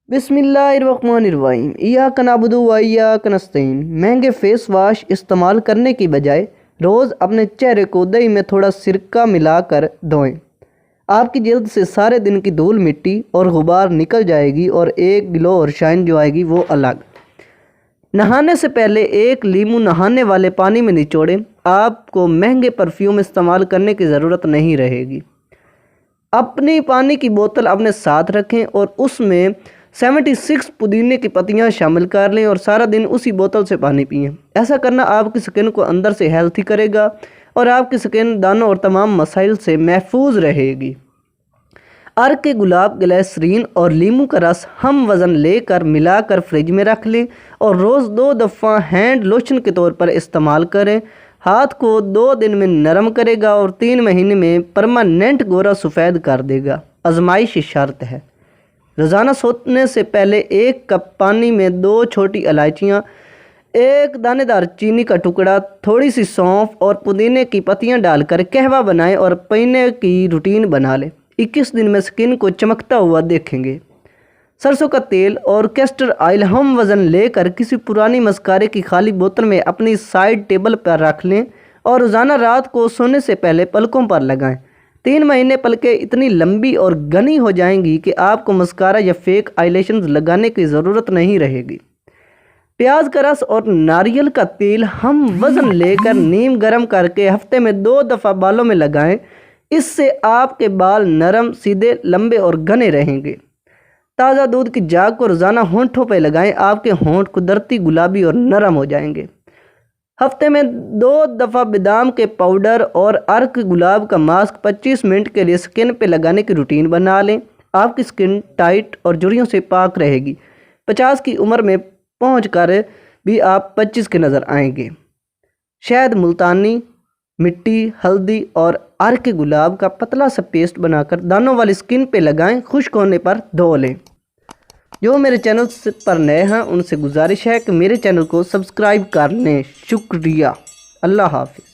बिस्मिल्लाहिर्रहमानिर्रहीम इय्याक नअबुदु व इय्याक नस्तईन। महंगे फेस वाश इस्तेमाल करने की बजाय रोज़ अपने चेहरे को दही में थोड़ा सिरका मिलाकर धोएं। आपकी जल्द से सारे दिन की धूल मिट्टी और गुबार निकल जाएगी और एक ग्लो और शाइन जो आएगी वो अलग। नहाने से पहले एक लीमू नहाने वाले पानी में निचोड़ें। आपको महंगे परफ्यूम इस्तेमाल करने की ज़रूरत नहीं रहेगी। अपनी पानी की बोतल अपने साथ रखें और उसमें 76 पुदीने की पत्तियां शामिल कर लें और सारा दिन उसी बोतल से पानी पिएं। ऐसा करना आपकी स्किन को अंदर से हेल्थी करेगा और आपकी स्किन दानों और तमाम मसाइल से महफूज रहेगी। अर्क के गुलाब, ग्लिसरीन और लीमू का रस हम वज़न लेकर मिलाकर फ्रिज में रख लें और रोज़ 2 दफ़ा हैंड लोशन के तौर पर इस्तेमाल करें। हाथ को 2 दिन में नरम करेगा और 3 महीने में परमानेंट गोरा सफ़ेद कर देगा। आजमाइश शर्त है। रोज़ाना सोने से पहले 1 कप पानी में 2 छोटी इलायचियाँ, 1 दानेदार चीनी का टुकड़ा, थोड़ी सी सौंफ और पुदीने की पत्तियाँ डालकर कहवा बनाएं और पीने की रूटीन बना लें। 21 दिन में स्किन को चमकता हुआ देखेंगे। सरसों का तेल और कैस्टर ऑयल हम वज़न लेकर किसी पुरानी मस्कारे की खाली बोतल में अपनी साइड टेबल पर रख लें और रोज़ाना रात को सोने से पहले पलकों पर लगाएं। 3 महीने पलकें इतनी लंबी और घनी हो जाएंगी कि आपको मस्कारा या फेक आईलैशेस लगाने की ज़रूरत नहीं रहेगी। प्याज का रस और नारियल का तेल हम वज़न लेकर नीम गर्म करके हफ्ते में 2 दफ़ा बालों में लगाएं। इससे आपके बाल नरम, सीधे, लंबे और घने रहेंगे। ताज़ा दूध की जाग को रोज़ाना होंठों पर लगाएं। आपके होंठ कुदरती गुलाबी और नरम हो जाएंगे। हफ्ते में 2 दफ़ा बादाम के पाउडर और अर्क गुलाब का मास्क 25 मिनट के लिए स्किन पे लगाने की रूटीन बना लें। आपकी स्किन टाइट और झुर्रियों से पाक रहेगी। 50 की उम्र में पहुंचकर भी आप 25 के नज़र आएंगे। शहद, मुल्तानी मिट्टी, हल्दी और अर्क गुलाब का पतला सा पेस्ट बनाकर दानों वाली स्किन पे लगाएं। खुश्क होने पर धो लें। जो मेरे चैनल पर नए हैं उनसे गुजारिश है कि मेरे चैनल को सब्सक्राइब कर लें। शुक्रिया। अल्लाह हाफिज़।